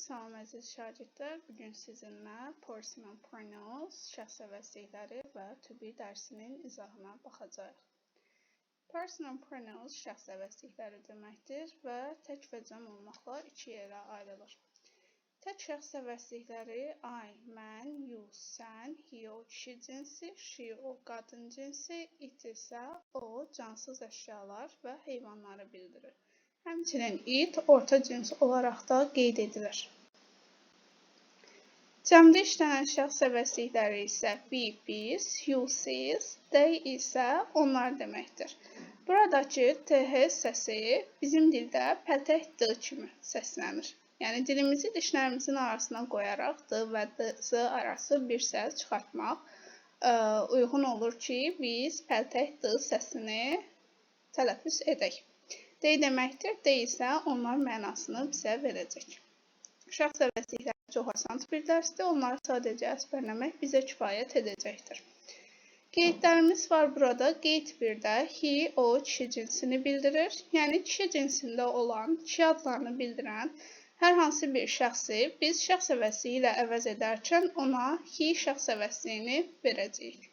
Salam əziz şagirdlər, bugün sizinlə personal pronouns, şəxs əvəzlikləri və to be dərsinin izahına baxacağıq. Personal pronouns şəxs əvəzlikləri deməkdir və tək və cəm olmaqla iki yerə ayrılır. Tək şəxs əvəzlikləri I, mən, you, sən, he, o kişi cinsi, she, o qadın cinsi, it isə o cansız əşyalar və heyvanları bildirir. Həmçinin it orta cins olaraq da qeyd edilir. Cəmdə işlənən şəxs əvəzlikləri isə we, biz, you, siz, they isə onlar deməkdir. Buradakı th səsi bizim dildə pəltək d kimi səslənir. Yəni dilimizi dişlərimizin arasına qoyaraq d və z arası bir səs çıxartmaq uyğun olur ki, biz pəltək d səsini tələffüz edək. Dey deməkdir, dey isə onlar mənasını bizə verəcək. Şəxs əvəzlikləri çox asan bir dərsdir, onları sadəcə əzbərləmək bizə kifayət edəcəkdir. Qeydlərimiz var burada. Qeyd 1-də he, o kişi cinsini bildirir. Yəni kişi cinsində olan, kişi adlarını bildirən hər hansı bir şəxsi biz şəxs əvəzliyi ilə əvəz edərkən ona he şəxs əvəzliyini verəcəyik.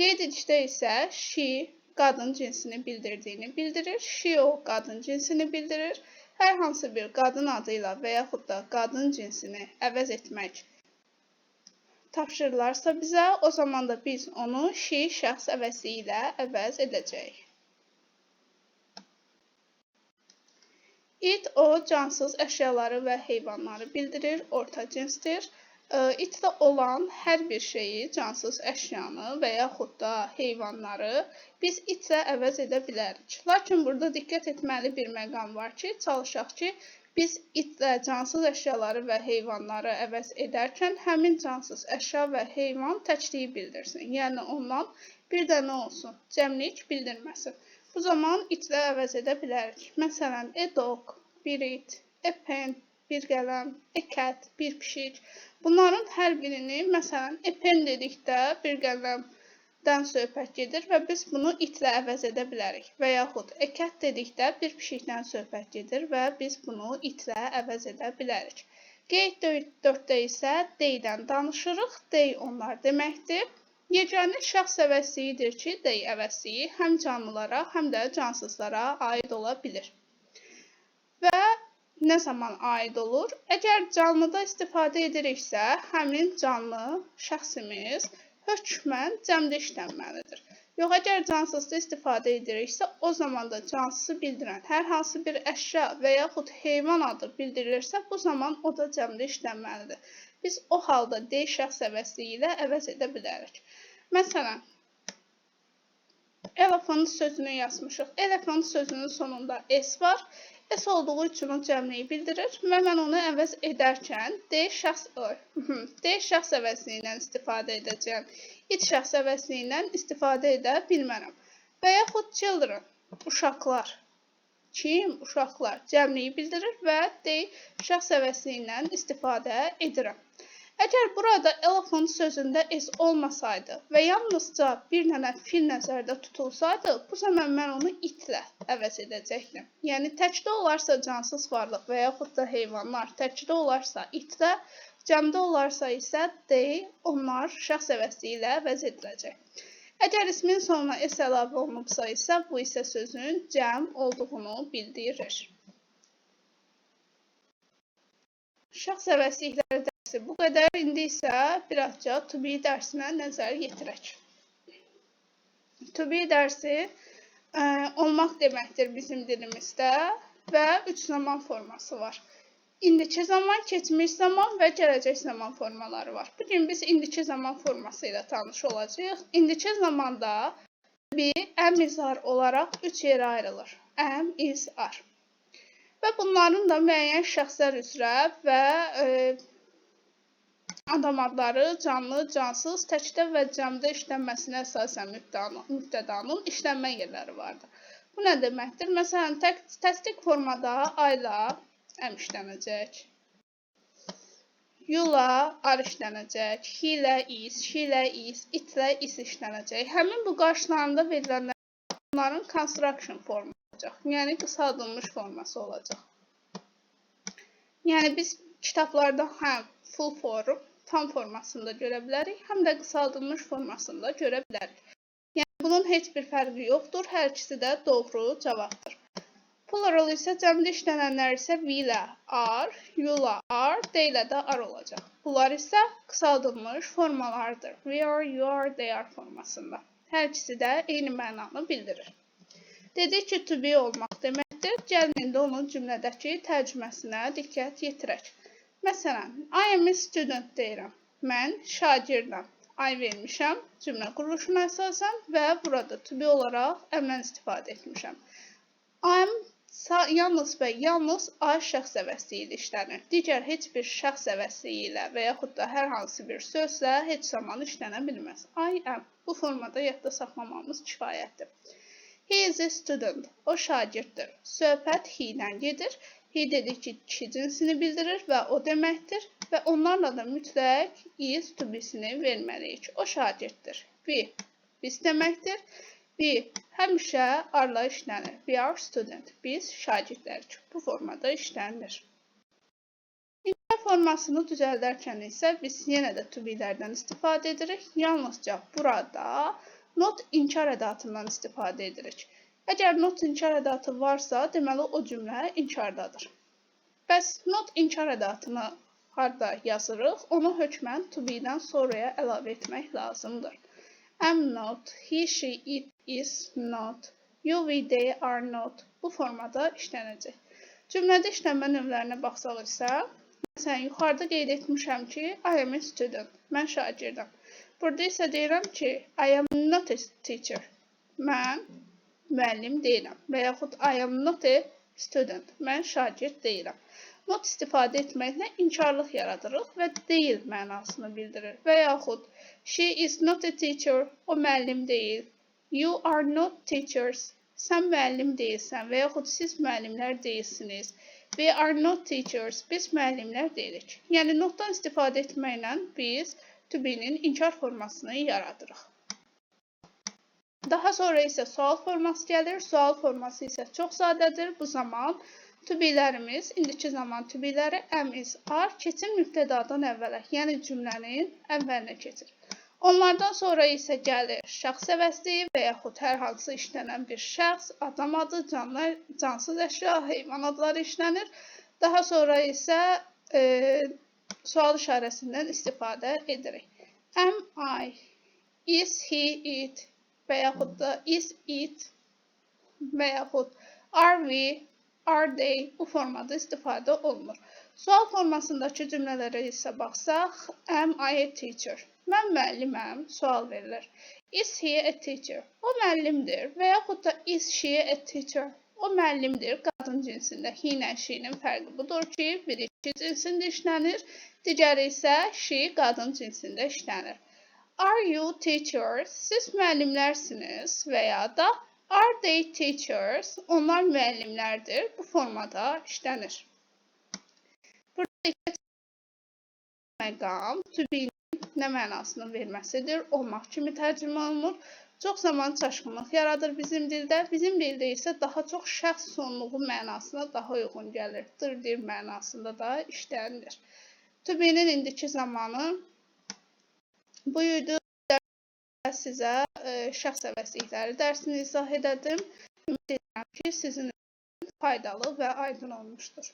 Qeyd 2-də isə she qadın cinsini bildirdiyini bildirir. She, o qadın cinsini bildirir. Hər hansı bir qadın adıyla və yaxud da qadın cinsini əvəz etmək tapşırılarsa bizə, o zaman da biz onu she şəxs əvəzliyi ilə əvəz edəcəyik. It, o cansız əşyaları və heyvanları bildirir, orta cinsdir. İtdə olan hər bir şeyi, cansız əşyanı və yaxud da heyvanları biz itlə əvəz edə bilərik. Lakin burada diqqət etməli bir məqam var ki, çalışaq ki, biz itlə cansız əşyaları və heyvanları əvəz edərkən həmin cansız əşya və heyvan təkliyi bildirsin. Yəni ondan bir də nə olsun? Cəmlik bildirməsin. Bu zaman itlə əvəz edə bilərik. Məsələn, a dog, bir it, a pen, bir qələm, a cat, bir pişik. Bunların hər birini, məsələn, a pen dedikdə bir qələmdən söhbət gedir və biz bunu itlə əvəz edə bilərik. Və yaxud a cat dedikdə bir pişikdən söhbət gedir və biz bunu itlə əvəz edə bilərik. Qeyd 4-də isə they-dən danışırıq. They onlar deməkdir. Yeganə şəxs əvəzliyidir ki, they əvəzliyi həm canlılara, həm də cansızlara aid ola bilir. Və nə zaman aid olur? Əgər canlıda istifadə ediriksə, həmin canlı şəxsimiz hökmən cəmdə işlənməlidir. Yox, əgər cansızda istifadə ediriksə, o zaman da cansızı bildirən hər hansı bir əşya və yaxud heyvan adı bildirilirsə, bu zaman o da cəmdə işlənməlidir. Biz o halda dey şəxs əvəzliyi ilə əvəz edə bilərik. Məsələn, elephant sözünü yazmışıq. Elephant sözünün sonunda s var. S olduğu üçün o cəmliyi bildirir və mən onu əvəz edərkən D şəxs əvəzliyindən istifadə edəcəyəm. It şəxs əvəzliyindən istifadə edə bilmərəm. Və yaxud children, uşaqlar. Kim? Uşaqlar. Cəmliyi bildirir və D şəxs əvəzliyindən istifadə edirəm. Əgər burada elephant sözündə s olmasaydı və yalnızca bir dənə fil nəzərdə tutulsaydı, bu zaman mən onu itlə əvəz edəcəkdim. Yəni, təkdə olarsa cansız varlıq və yaxud da heyvanlar, təkdə olarsa itlə, cəmdə olarsa isə they, onlar şəxs əvəzliyi ilə əvəz ediləcək. Əgər ismin sonuna s əlavə olunubsa isə, bu isə sözün cəm olduğunu bildirir. Şəxs əvəzlikləri dərsi bu qədər. İndi isə birazca to be dərsinə nəzər yetirək. To be dərsi olmaq deməkdir bizim dilimizdə və 3 zaman forması var. İndiki zaman, keçmiş zaman və gələcək zaman formaları var. Bugün biz indiki zaman forması ilə tanış olacağıq. İndiki zamanda to be, am, is, are olaraq 3 yerə ayrılır. Am, is, are. Və bunların da müəyyən şəxslər üzrə və adam adları canlı, cansız, təkdə və cəmdə işlənməsinə əsasən mübtədanın işlənmə yerləri vardır. Bu nə deməkdir? Məsələn, təsdiq formada ayla am işlənəcək, you-la are işlənəcək, he-lə is, she-lə is, it-lə is işlənəcək. Həmin bu qarşılarında verilənlər bunların construction formu olacaq, yəni qısaldılmış forması olacaq. Yəni biz kitablarda həm full form, tam formasında görə bilərik, həm də qısaldılmış formasında görə bilərik. Yəni bunun heç bir fərqi yoxdur. Hər ikisi də doğru cavabdır. Plural isə cəmdə işlənənlər isə we ilə are, you ilə are, they ilə də are olacaq. Bunlar isə qısaldılmış formalardır. We are, you are, they are formasında. Hər ikisi də eyni mənanı bildirir. Dedik ki, to be olmaq deməkdir. Gəlin indi onun cümlədəki tərcüməsinə diqqət yetirək. Məsələn, I am a student deyirəm. Mən şagirdəm. I vermişəm cümlə quruluşuna əsasən və burada to be olaraq əmrdən istifadə etmişəm. I am yalnız və yalnız I şəxs əvəzliyi ilə işlənir. Digər heç bir şəxs əvəzliyi ilə və yaxud da hər hansı bir sözlə heç zaman işlənə bilməz. I am. Bu formada yadda saxlamamız kifayətdir. He is a student. O şagirddir. Söhbət he ilə gedir. He dedik ki, kişi cinsini bildirir və o deməkdir və onlarla da mütləq is to be-sini verməliyik. O şagirddir. We, biz deməkdir. We həmişə arla işlənir. We are student. Biz şagirdlərik. Bu formada işlənilir. İnkar formasını düzəldərkən isə biz yenə də to be-lərdən istifadə edirik. Yalnızca burada not inkar ədatından istifadə edirik. Əgər not inkar ədatı varsa, deməli o cümlə inkardadır. Bəs not inkar ədatını harda yazırıq? Onu hökmən to be-dən sonraya əlavə etmək lazımdır. Am not, he, she, it is not, you, we, they are not. Bu formada işlənəcək. Cümlədə işlənmə növlərinə baxsaq isə, məsələn, yuxarıda qeyd etmişəm ki, I am a student, mən şagirdəm. Burada isə deyirəm ki, I am not a teacher, mən müəllim deyiləm və yaxud I am not a student, mən şagird deyiləm. Not istifadə etməklə inkarlıq yaradırıq və deyil mənasını bildirir. Və yaxud she is not a teacher, o müəllim deyil. You are not teachers, sən müəllim deyilsən və yaxud siz müəllimlər deyilsiniz. We are not teachers, biz müəllimlər deyilik. Yəni notdan istifadə etməklə biz to be-nin inkar formasını yaradırıq. Daha sonra isə sual forması gəlir. Sual forması isə çox sadədir. Bu zaman to be-lərimiz, indiki zaman to be-ləri am, is, are keçir mübtədadan əvvələ, yəni cümlənin əvvəlinə keçir. Onlardan sonra isə gəlir şəxs əvəzliyi və yaxud hər hansı işlənən bir şəxs, adam adı, cansız əşya, heyvan adları işlənir. Daha sonra isə sual işarəsindən istifadə edirik. Am I, is he, it və yaxud da is it və yaxud are we, are they bu formada istifadə olunur. Sual formasındakı cümlələrə isə baxsaq, am I a teacher? Mən müəlliməm, sual verilir. Is he a teacher? O müəllimdir və yaxud da is she a teacher? O müəllimdir, qadın cinsində. He ilə she-nin fərqi budur ki, biri kişi cinsində işlənir, digəri isə she qadın cinsində işlənir. Are you teachers? Siz müəllimlərsiniz və ya da are they teachers? Onlar müəllimlərdir. Bu formada işlənir. Burada məqam to be-nin nə mənasını verməsidir? Olmaq kimi tərcümə olunur. Çox zaman çaşqınlıq yaradır bizim dildə. Bizim dildə isə daha çox şəxs sonluğu mənasına daha uyğun gəlir. Dir mənasında da işlənilir. To be-nin indiki zamanı buydu. Sizə şəxs əvəzlikləri dərsini izah edədim. Ümid edirəm ki, sizin üçün faydalı və aydın olmuşdur.